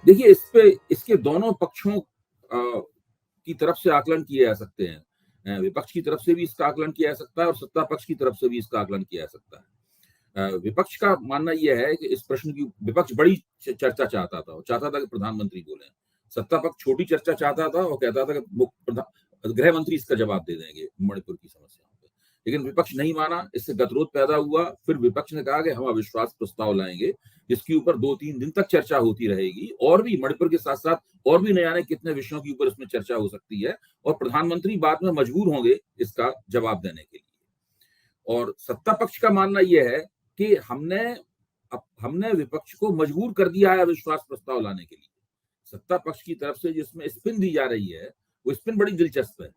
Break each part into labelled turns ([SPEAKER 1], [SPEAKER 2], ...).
[SPEAKER 1] देखिए, इस पे इसके दोनों पक्षों की तरफ से आकलन किए जा सकते हैं। विपक्ष की तरफ से भी इसका आकलन किया जा सकता है और सत्ता पक्ष की तरफ से भी इसका आकलन किया जा सकता है। विपक्ष का मानना यह है कि इस प्रश्न की विपक्ष बड़ी चर्चा चाहता था, वो चाहता था कि प्रधानमंत्री बोले। सत्ता पक्ष छोटी चर्चा चाहता था और कहता था कि गृह मंत्री इसका जवाब दे देंगे मणिपुर की समस्याओं पे। लेकिन विपक्ष नहीं माना, इससे गतिरोध पैदा हुआ। फिर विपक्ष ने कहा कि हम अविश्वास प्रस्ताव लाएंगे, जिसके ऊपर 2-3 दिन तक चर्चा होती रहेगी और भी मणिपुर के साथ साथ और भी न जाने कितने विषयों के ऊपर इसमें चर्चा हो सकती है और प्रधानमंत्री बाद में मजबूर होंगे इसका जवाब देने के लिए। और सत्ता पक्ष का मानना यह है कि हमने विपक्ष को मजबूर कर दिया है अविश्वास प्रस्ताव लाने के लिए। सत्ता पक्ष की तरफ से जिसमें स्पिन दी जा रही है, वो स्पिन बड़ी दिलचस्प है।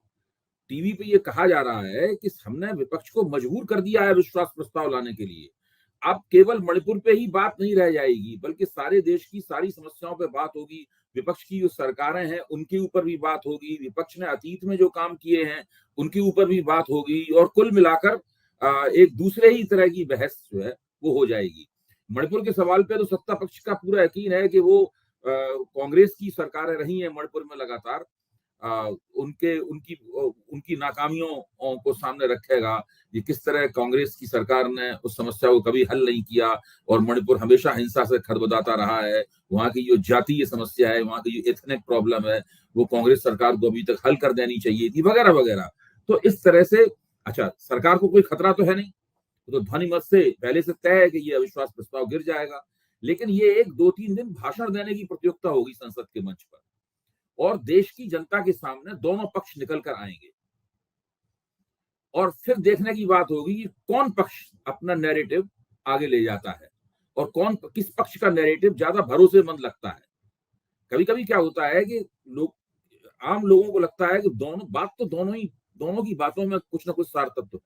[SPEAKER 1] टीवी पे ये कहा जा रहा है कि हमने विपक्ष को मजबूर कर दिया है अविश्वास प्रस्ताव लाने के लिए। अब केवल मणिपुर पे ही बात नहीं रह जाएगी, बल्कि सारे देश की सारी समस्याओं पे बात होगी। विपक्ष की जो सरकारें हैं उनके ऊपर भी बात होगी, विपक्ष ने अतीत में जो काम किए हैं उनके ऊपर भी बात होगी और कुल मिलाकर एक दूसरे ही तरह की बहस जो है वो हो जाएगी। मणिपुर के सवाल पे तो सत्ता पक्ष का पूरा यकीन है कि वो कांग्रेस की सरकारें रही हैं मणिपुर में लगातार, उनकी नाकामियों को सामने रखेगा। ये किस तरह कांग्रेस की सरकार ने उस समस्या को कभी हल नहीं किया और मणिपुर हमेशा हिंसा से खदबदाता रहा है। वहां की जो जातीय समस्या है, वहां की जो एथनिक प्रॉब्लम है, वो कांग्रेस सरकार को अभी तक हल कर देनी चाहिए थी, वगैरह वगैरह। तो इस तरह से अच्छा, सरकार को कोई खतरा तो है नहीं, तो ध्वनि मत से पहले से तय है कि ये अविश्वास प्रस्ताव गिर जाएगा। लेकिन ये एक 2-3 दिन भाषण देने की प्रतियोगिता होगी संसद के मंच पर और देश की जनता के सामने दोनों पक्ष निकल कर आएंगे और फिर देखने की बात होगी कि कौन पक्ष अपना नैरेटिव आगे ले जाता है और किस पक्ष का नैरेटिव ज्यादा भरोसेमंद लगता है। कभी कभी क्या होता है कि आम लोगों को लगता है कि दोनों की बातों में कुछ ना कुछ सार तत्व है।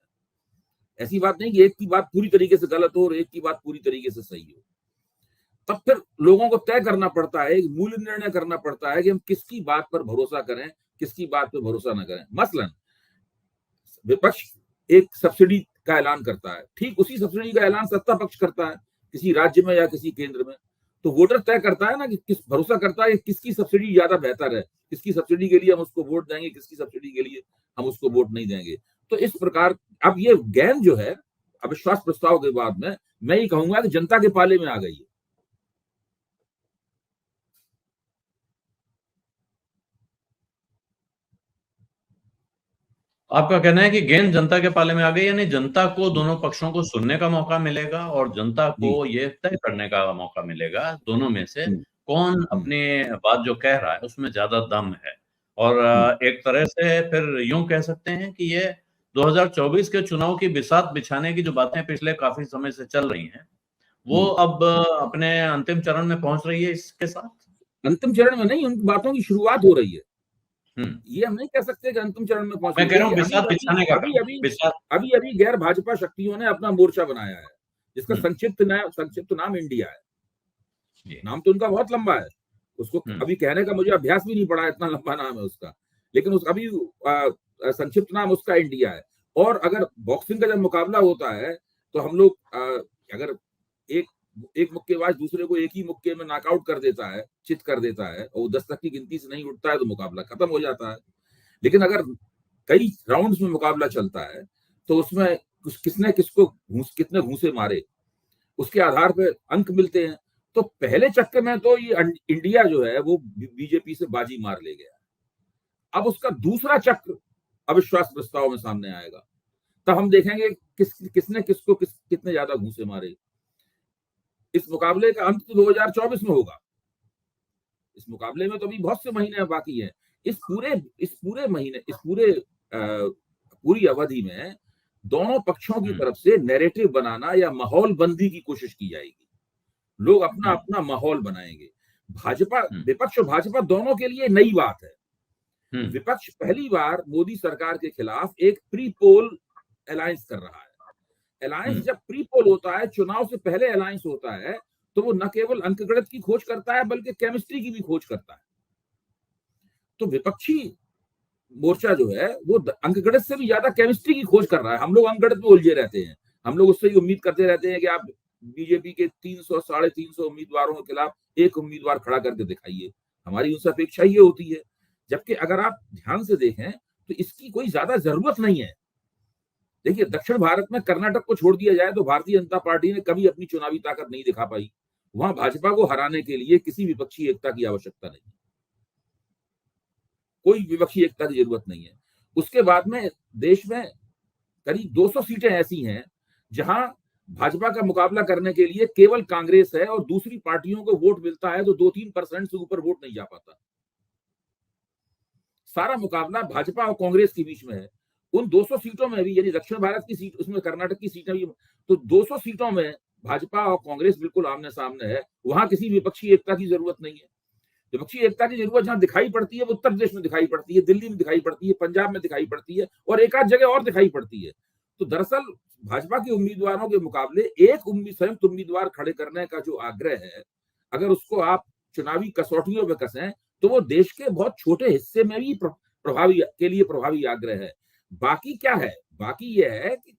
[SPEAKER 1] ऐसी बात नहीं कि एक की बात पूरी तरीके से गलत हो और एक की बात पूरी तरीके से सही हो। तब फिर लोगों को तय करना पड़ता है, मूल्य निर्णय करना पड़ता है कि हम किसकी बात पर भरोसा करें, किसकी बात पर भरोसा न करें। मसलन विपक्ष एक सब्सिडी का ऐलान करता है, ठीक उसी सब्सिडी का ऐलान सत्ता पक्ष करता है किसी राज्य में या किसी केंद्र में, तो वोटर तय करता है ना कि किस भरोसा करता है किसकी सब्सिडी ज्यादा बेहतर है, किसकी सब्सिडी के लिए हम उसको वोट देंगे, किसकी सब्सिडी के लिए हम उसको वोट नहीं देंगे। तो इस प्रकार अब ये गेम जो है अविश्वास प्रस्ताव के बाद में, मैं ये कहूंगा कि जनता के पाले में आ गई है।
[SPEAKER 2] आपका कहना है कि गेंद जनता के पाले में आ गई, यानी जनता को दोनों पक्षों को सुनने का मौका मिलेगा और जनता को ये तय करने का मौका मिलेगा दोनों में से कौन अपनी बात जो कह रहा है उसमें ज्यादा दम है। और एक तरह से फिर यूं कह सकते हैं कि ये 2024 के चुनाव की बिसात बिछाने की जो बातें पिछले काफी समय से चल रही हैं, वो अब अपने अंतिम चरण में पहुंच रही है। इसके साथ
[SPEAKER 1] अंतिम चरण में नहीं, उन बातों की शुरुआत हो रही है। ये हम नहीं कह सकते कि अंतिम चरण में पहुंच रही है। अभी गैर भाजपा शक्तियों ने अपना मोर्चा बनाया है, जिसका संक्षिप्त नाम इंडिया है। नाम तो उनका बहुत लंबा है, उसको अभी कहने का मुझे अभ्यास भी नहीं पड़ा, इतना लंबा नाम है उसका, लेकिन अभी संक्षिप्त नाम उसका इंडिया है। और अगर बॉक्सिंग का जब मुकाबला होता है तो हम लोग अगर एक मुक्केबाज दूसरे को एक ही मुक्के में नॉकआउट कर देता है, चित कर देता है और 10 तक की गिनती से नहीं उठता है तो मुकाबला खत्म हो जाता है। लेकिन अगर कई राउंड्स में मुकाबला चलता है तो उसमें किसने किसको कितने घूंसे मारे उसके आधार पर अंक मिलते हैं। तो पहले चक्कर में तो ये इंडिया जो है वो बीजेपी से बाजी मार ले गया। अब उसका दूसरा चक्र अविश्वास प्रस्ताव में सामने आएगा, तब हम देखेंगे किसने किसको कितने ज्यादा घूंसे मारे। इस मुकाबले का अंत तो 2024 में होगा। इस मुकाबले में तो अभी बहुत से महीने बाकी हैं। इस पूरी अवधि में दोनों पक्षों की तरफ से नैरेटिव बनाना या माहौल बंदी की कोशिश की जाएगी। लोग अपना अपना माहौल बनाएंगे। विपक्ष और भाजपा दोनों के लिए नई बात है। विपक्ष पहली बार मोदी सरकार के खिलाफ एक प्री पोल अलायंस कर रहा है। अलायंस जब प्री पोल होता है, चुनाव से पहले अलायंस होता है, तो वो न केवल अंकगणित की खोज करता है बल्कि केमिस्ट्री की भी खोज करता है। तो विपक्षी मोर्चा जो है वो अंकगणित से भी ज्यादा केमिस्ट्री की खोज कर रहा है। हम लोग अंकगणित में उलझे रहते हैं, हम लोग उससे ही उम्मीद करते रहते हैं कि आप बीजेपी के 300 350 उम्मीदवारों के खिलाफ एक उम्मीदवार खड़ा करके दिखाइए, हमारी उनसे अपेक्षा ये होती है। जबकि अगर आप ध्यान से देखें तो इसकी कोई ज्यादा जरूरत नहीं है। देखिए, दक्षिण भारत में कर्नाटक को छोड़ दिया जाए तो भारतीय जनता पार्टी ने कभी अपनी चुनावी ताकत नहीं दिखा पाई। वहां भाजपा को हराने के लिए किसी विपक्षी एकता की आवश्यकता नहीं, कोई विपक्षी एकता की जरूरत नहीं है। उसके बाद में देश में करीब 200 सीटें ऐसी हैं जहां भाजपा का मुकाबला करने के लिए केवल कांग्रेस है और दूसरी पार्टियों को वोट मिलता है तो 2-3% से ऊपर वोट नहीं जा पाता। सारा मुकाबला भाजपा और कांग्रेस के बीच में है। उन 200 सीटों में भी, यानी दक्षिण भारत की सीट, उसमें कर्नाटक की सीटें भी, तो 200 सीटों में भाजपा और कांग्रेस बिल्कुल आमने सामने है। वहां किसी विपक्षी एकता की जरूरत नहीं है। विपक्षी एकता की जरूरत जहां दिखाई पड़ती है वो उत्तर प्रदेश में दिखाई पड़ती है, दिल्ली में दिखाई पड़ती है, पंजाब में दिखाई पड़ती है और एक आध जगह और दिखाई पड़ती है। तो दरअसल भाजपा के उम्मीदवारों के मुकाबले एक संयुक्त उम्मीदवार खड़े करने का जो आग्रह है, अगर उसको आप चुनावी कसौटियों में कसें तो वो देश के बहुत छोटे हिस्से में भी प्रभावी आग्रह है। बाकी क्या है? बाकी यह है कि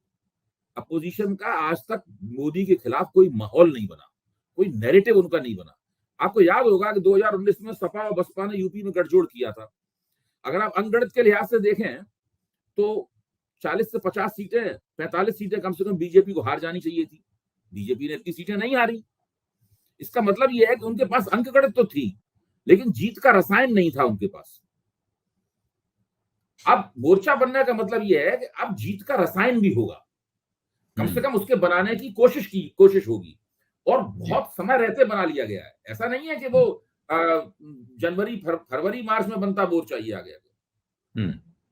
[SPEAKER 1] अपोजिशन का आज तक मोदी के खिलाफ कोई माहौल नहीं बना, कोई नैरेटिव उनका नहीं बना। आपको याद होगा कि 2019 में सपा और बसपा ने यूपी में गठजोड़ किया था। अगर आप अंकगणित के लिहाज से देखें तो 40 से 50 सीटें, 45 सीटें कम से कम बीजेपी को हार जानी चाहिए थी। बीजेपी ने इतनी सीटें नहीं हारी। इसका मतलब यह है कि उनके पास अंकगणित तो थी, लेकिन जीत का रसायन नहीं था उनके पास। अब मोर्चा बनने का मतलब यह है कि अब जीत का रसायन भी होगा, कम से कम उसके बनाने की कोशिश होगी, और बहुत समय रहते बना लिया गया है। ऐसा नहीं है कि वो जनवरी फरवरी मार्च में बनता मोर्चा ही आ गया।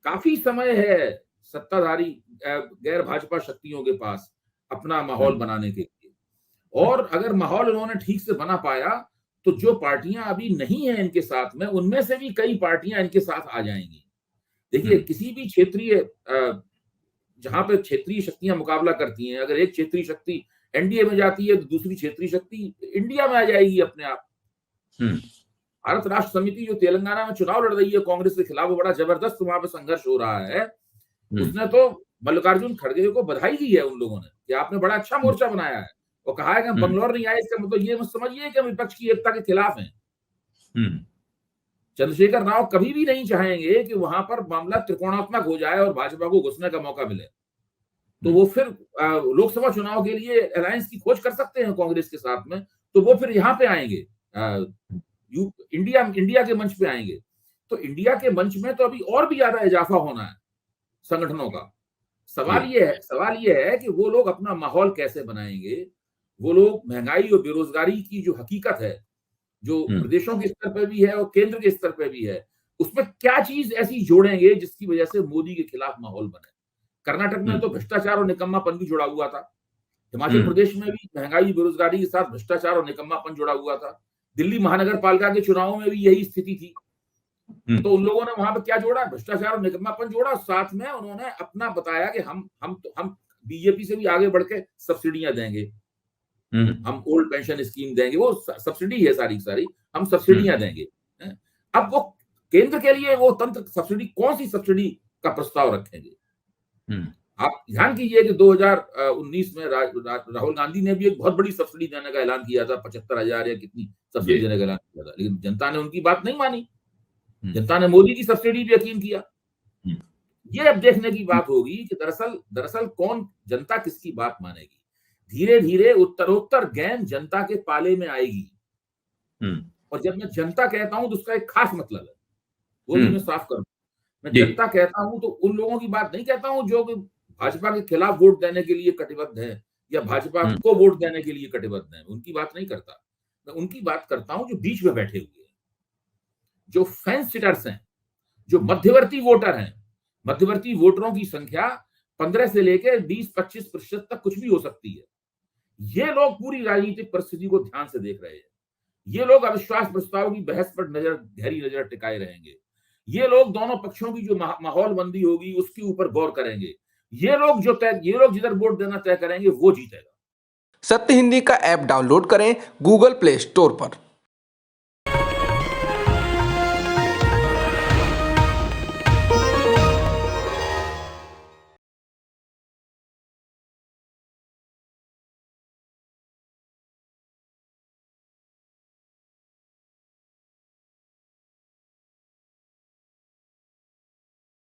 [SPEAKER 1] काफी समय है सत्ताधारी गैर भाजपा शक्तियों के पास अपना माहौल बनाने के लिए, और अगर माहौल उन्होंने ठीक से बना पाया तो जो पार्टियां अभी नहीं है इनके साथ में, उनमें से भी कई पार्टियां इनके साथ आ जाएंगी। देखिए, किसी भी क्षेत्रीय, जहां पर क्षेत्रीय शक्तियां मुकाबला करती हैं, अगर एक क्षेत्रीय शक्ति एनडीए में जाती है तो दूसरी क्षेत्रीय शक्ति इंडिया में आ जाएगी अपने आप। भारत राष्ट्र समिति जो तेलंगाना में चुनाव लड़ रही है कांग्रेस के खिलाफ, वो बड़ा जबरदस्त वहां पे संघर्ष हो रहा है। उसने तो मल्लिकार्जुन खड़गे को बधाई दी है उन लोगों ने कि आपने बड़ा अच्छा मोर्चा बनाया है, और कहा है कि हम बंगलौर नहीं आए, इसका मतलब ये मत समझिए कि हम विपक्ष की एकता के खिलाफ हैं। चंद्रशेखर राव कभी भी नहीं चाहेंगे कि वहां पर मामला त्रिकोणात्मक हो जाए और भाजपा को घुसने का मौका मिले। तो वो फिर लोकसभा चुनाव के लिए अलायंस की खोज कर सकते हैं कांग्रेस के साथ में, तो वो फिर यहाँ पे आएंगे, इंडिया के मंच पे आएंगे। तो इंडिया के मंच में तो अभी और भी ज्यादा इजाफा होना है संगठनों का। सवाल ये है कि वो लोग अपना माहौल कैसे बनाएंगे। वो लोग महंगाई और बेरोजगारी की जो हकीकत है, जो प्रदेशों के स्तर पर भी है और केंद्र के स्तर पर भी है, उसमें क्या चीज ऐसी जोड़ेंगे जिसकी वजह से मोदी के खिलाफ माहौल बने। कर्नाटक में तो भ्रष्टाचार और निकम्मापन भी जुड़ा हुआ था। हिमाचल प्रदेश में भी महंगाई बेरोजगारी के साथ भ्रष्टाचार और निकम्मापन जुड़ा हुआ था। दिल्ली महानगर पालिका के चुनावों में भी यही स्थिति थी। तो उन लोगों ने वहां पर क्या जोड़ा? भ्रष्टाचार और निकम्मापन जोड़ा। साथ में उन्होंने अपना बताया कि हम बीजेपी से भी आगे बढ़ के सब्सिडियां देंगे, हम ओल्ड पेंशन स्कीम देंगे, वो सब्सिडी है सारी सारी, हम सब्सिडियां देंगे। अब वो केंद्र के लिए वो तंत्र सब्सिडी, कौन सी सब्सिडी का प्रस्ताव रखेंगे? आप ध्यान कीजिए कि 2019 में राहुल गांधी ने भी एक बहुत बड़ी सब्सिडी देने का ऐलान किया था, 75,000 या कितनी सब्सिडी देने का ऐलान किया था, लेकिन जनता ने उनकी बात नहीं मानी। जनता ने मोदी की सब्सिडी पे यकीन किया। ये अब देखने की बात होगी कि दरअसल कौन, जनता किसकी बात मानेगी। धीरे धीरे उत्तरोत्तर गेंद जनता के पाले में आएगी। और जब मैं जनता कहता हूं तो उसका एक खास मतलब है, वो मैं साफ करूं। मैं जनता कहता हूं तो उन लोगों की बात नहीं कहता हूं जो भाजपा के खिलाफ वोट देने के लिए कटिबद्ध है या भाजपा को वोट देने के लिए कटिबद्ध है, उनकी बात नहीं करता। मैं उनकी बात करता हूं जो बीच में बैठे हुए हैं, जो फेंस सिटर्स हैं, जो मध्यवर्ती वोटर हैं। मध्यवर्ती वोटरों की संख्या 15 से लेकर 20-25% तक कुछ भी हो सकती है। ये लोग पूरी राजनीतिक परिस्थिति को ध्यान से देख रहे हैं। ये लोग अविश्वास प्रस्ताव की बहस पर गहरी नजर टिकाए रहेंगे। ये लोग दोनों पक्षों की जो माहौल बंदी होगी उसके ऊपर गौर करेंगे। ये लोग जिधर वोट देना तय करेंगे वो जीतेगा।
[SPEAKER 3] सत्य हिंदी का ऐप डाउनलोड करें गूगल प्ले स्टोर पर।